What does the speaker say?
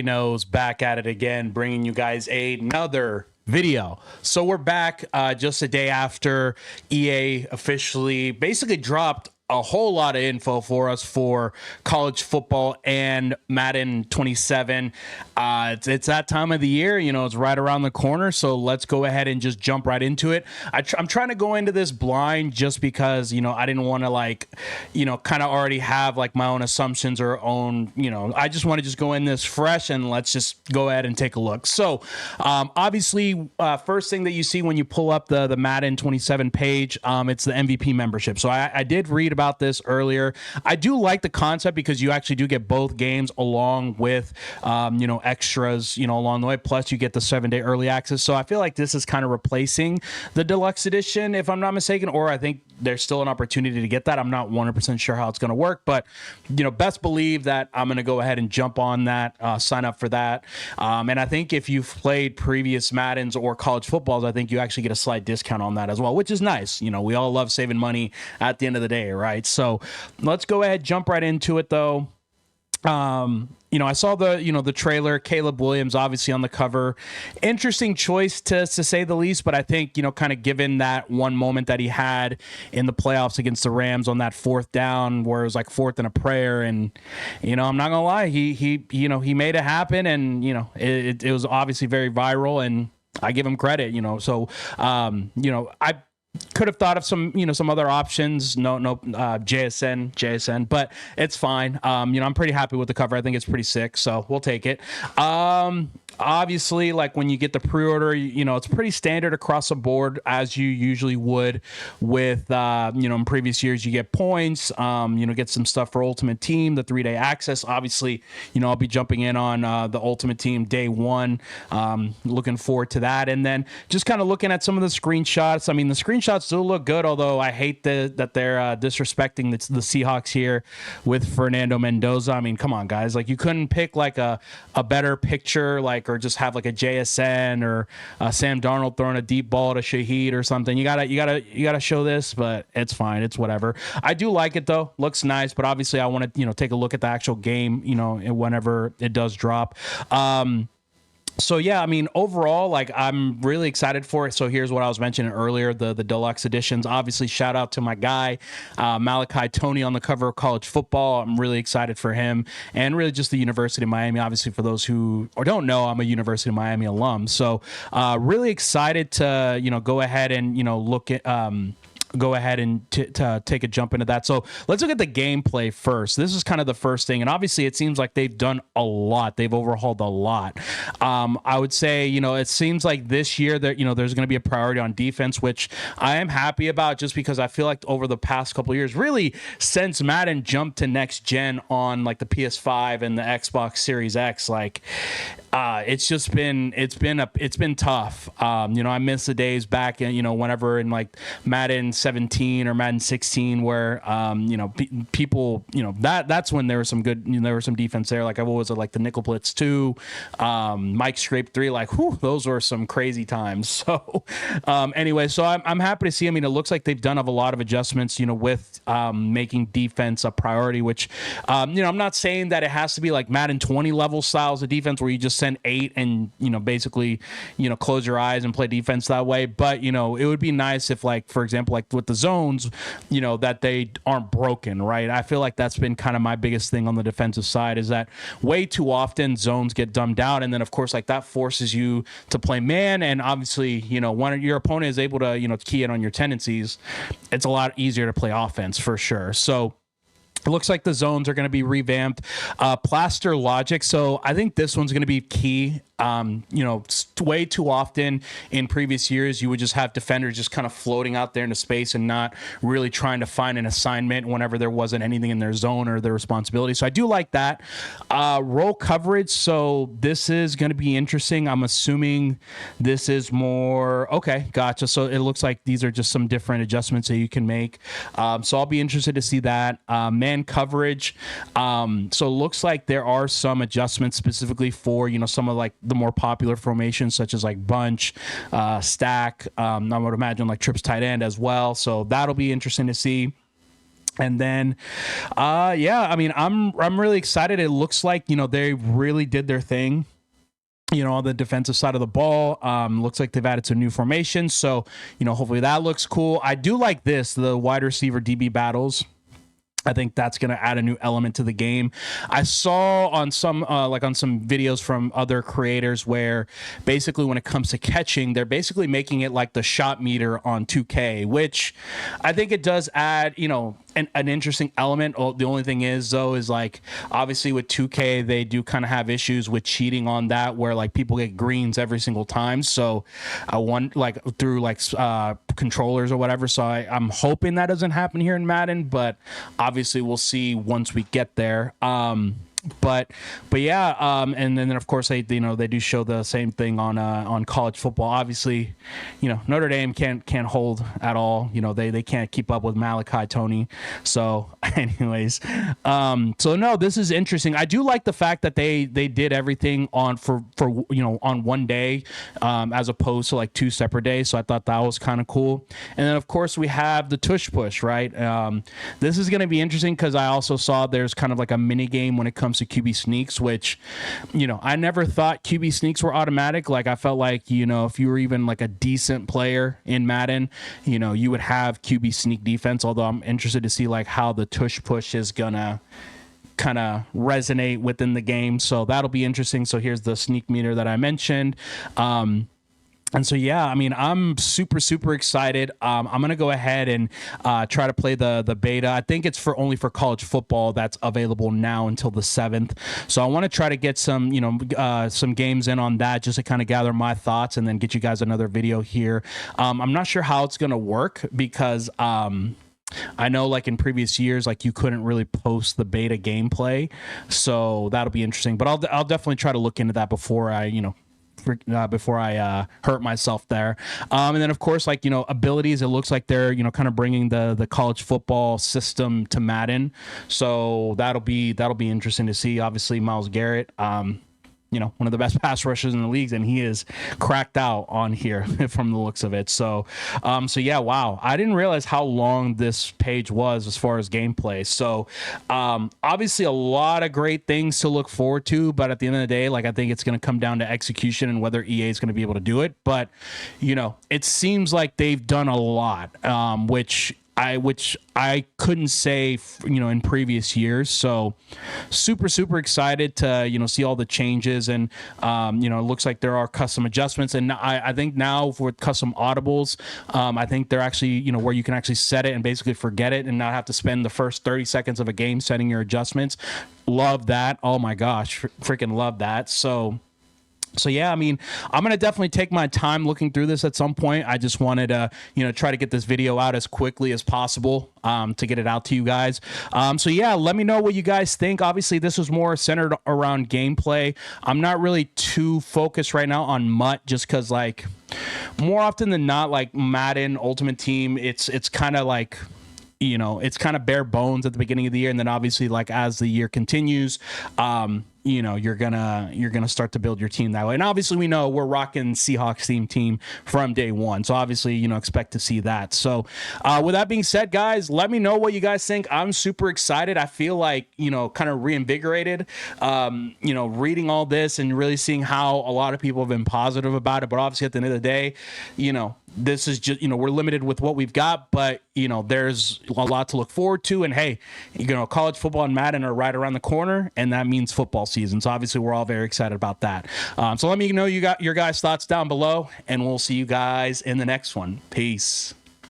Knows back at it again, bringing you guys another video. So we're back just a day after EA officially basically dropped a whole lot of info for us for college football and Madden 27. It's that time of the year, it's right around the corner. So let's go ahead and just jump right into it. I'm trying to go into this blind just because, I didn't want to kind of already have like my own assumptions or own, I just want to just go in this fresh and let's just go ahead and take a look. So obviously, first thing that you see when you pull up the Madden 27 page, it's the MVP membership. So I did read about this earlier. I do like the concept because you actually do get both games along with, extras, along the way. Plus you get the 7-day early access. So I feel like this is kind of replacing the deluxe edition, if I'm not mistaken, or I think there's still an opportunity to get that. I'm not 100% sure how it's going to work, but best believe that I'm going to go ahead and jump on that, sign up for that. And I think if you've played previous Maddens or college footballs, I think you actually get a slight discount on that as well, which is nice. We all love saving money at the end of the day, right? So let's go ahead, jump right into it though. I saw the trailer, Caleb Williams, obviously on the cover. Interesting choice to say the least, but I think, kind of given that one moment that he had in the playoffs against the Rams on that fourth down where it was like fourth and a prayer. And, I'm not gonna lie, he made it happen, and, it was obviously very viral, and I give him credit, so, I could have thought of some other options. No, JSN, but it's fine. I'm pretty happy with the cover. I think it's pretty sick, so we'll take it. Obviously, like when you get the pre-order, it's pretty standard across the board as you usually would with, in previous years. You get points, get some stuff for Ultimate Team, the 3-day access. Obviously, I'll be jumping in on the Ultimate Team day one. Looking forward to that. And then just kind of looking at some of the screenshots. I mean, the screenshots still look good, although I hate that they're disrespecting the Seahawks here with Fernando Mendoza. I mean, come on, guys. Like, you couldn't pick like a better picture, or just have like a JSN or Sam Darnold throwing a deep ball to Shaheed or something. You gotta show this, but it's fine. It's whatever. I do like it though. Looks nice, but obviously I want to, take a look at the actual game, whenever it does drop. So yeah, I mean, overall, like, I'm really excited for it. So here's what I was mentioning earlier, the deluxe editions. Obviously, shout out to my guy, Malachi Tony, on the cover of College Football. I'm really excited for him, and really just the University of Miami. Obviously, for those who don't know, I'm a University of Miami alum. So really excited to, go ahead and, look at, go ahead and to take a jump into that. So let's look at the gameplay first. This is kind of the first thing, and obviously it seems like they've done a lot. They've overhauled a lot. I would say, it seems like this year that, there's going to be a priority on defense, which I am happy about, just because I feel like over the past couple of years, really since Madden jumped to next gen on like the PS5 and the Xbox Series X, like it's been tough. I miss the days back in, whenever in like Madden 17 or Madden 16 where, people, that's when there was some good, there was some defense there. Like, what was it, like the Nickel Blitz 2, Mike Scrape 3, like, whew, those were some crazy times. So, anyway, so I'm happy to see. I mean, it looks like they've done a lot of adjustments, with, making defense a priority, which, I'm not saying that it has to be like Madden 20 level styles of defense where you just send 8 and, basically, close your eyes and play defense that way. But, it would be nice if, like, for example, like with the zones, that they aren't broken, right? I feel like that's been kind of my biggest thing on the defensive side, is that way too often zones get dumbed down. And then, of course, like, that forces you to play man. And obviously, when your opponent is able to, key in on your tendencies, it's a lot easier to play offense for sure. So it looks like the zones are going to be revamped. Plaster logic. So I think this one's going to be key. Way too often in previous years, you would just have defenders just kind of floating out there into space and not really trying to find an assignment whenever there wasn't anything in their zone or their responsibility. So I do like that. Roll coverage. So this is going to be interesting. I'm assuming this is more, okay, gotcha. So it looks like these are just some different adjustments that you can make. So I'll be interested to see that. Man coverage. So it looks like there are some adjustments specifically for, some of like the more popular formations, such as like bunch, stack. I would imagine like trips tight end as well. So that'll be interesting to see. And then, yeah, I mean, I'm really excited. It looks like, they really did their thing, on the defensive side of the ball. Looks like they've added some new formations. So, hopefully that looks cool. I do like the wide receiver DB battles. I think that's going to add a new element to the game. I saw on some on some videos from other creators where basically when it comes to catching, they're basically making it like the shot meter on 2K, which I think it does add, an interesting element. The only thing is, though, is like obviously with 2K, they do kind of have issues with cheating on that, where like people get greens every single time. So I want through controllers or whatever. So I'm hoping that doesn't happen here in Madden, but obviously we'll see once we get there. But yeah, and then of course they do show the same thing on college football. Obviously, Notre Dame can't hold at all. They can't keep up with Malachi Tony. So anyways, so no, this is interesting. I do like the fact that they did everything on on one day, as opposed to like 2 separate days. So I thought that was kind of cool. And then of course we have the tush push, right? This is going to be interesting because I also saw there's kind of like a mini game when it comes to QB sneaks, which, I never thought QB sneaks were automatic. Like I felt like, if you were even like a decent player in Madden, you would have QB sneak defense. Although I'm interested to see like how the tush push is gonna kind of resonate within the game. So that'll be interesting. So here's the sneak meter that I mentioned. And so, yeah, I mean, I'm super, super excited. I'm going to go ahead and try to play the beta. I think it's only for college football that's available now until the 7th. So I want to try to get some games in on that just to kind of gather my thoughts and then get you guys another video here. I'm not sure how it's going to work because I know like in previous years, like you couldn't really post the beta gameplay. So that'll be interesting. But I'll definitely try to look into that before I hurt myself there. And then of course, abilities, it looks like they're, kind of bringing the college football system to Madden. So that'll be interesting to see. Obviously Myles Garrett, one of the best pass rushers in the leagues, and he is cracked out on here from the looks of it. So yeah, wow. I didn't realize how long this page was as far as gameplay. So obviously a lot of great things to look forward to, but at the end of the day, I think it's going to come down to execution and whether EA is going to be able to do it. But, it seems like they've done a lot, which I couldn't say, in previous years. So super, super excited to, see all the changes. And, it looks like there are custom adjustments. And I think now for custom audibles, I think they're actually, where you can actually set it and basically forget it and not have to spend the first 30 seconds of a game setting your adjustments. Love that. Oh my gosh, freaking love that. So yeah, I mean, I'm going to definitely take my time looking through this at some point. I just wanted to, try to get this video out as quickly as possible to get it out to you guys. So yeah, let me know what you guys think. Obviously, this was more centered around gameplay. I'm not really too focused right now on MUT just because, more often than not, Madden Ultimate Team, it's kind of like, it's kind of bare bones at the beginning of the year. And then obviously, as the year continues, you're gonna start to build your team that way. And obviously we know we're rocking Seahawks team from day one. So obviously, expect to see that. So with that being said, guys, let me know what you guys think. I'm super excited. I feel like, kind of reinvigorated, reading all this and really seeing how a lot of people have been positive about it. But obviously at the end of the day, this is just, we're limited with what we've got, but there's a lot to look forward to. And hey, college football and Madden are right around the corner, and that means football season. So obviously we're all very excited about that. So let me know you got your guys' thoughts down below, and we'll see you guys in the next one. Peace.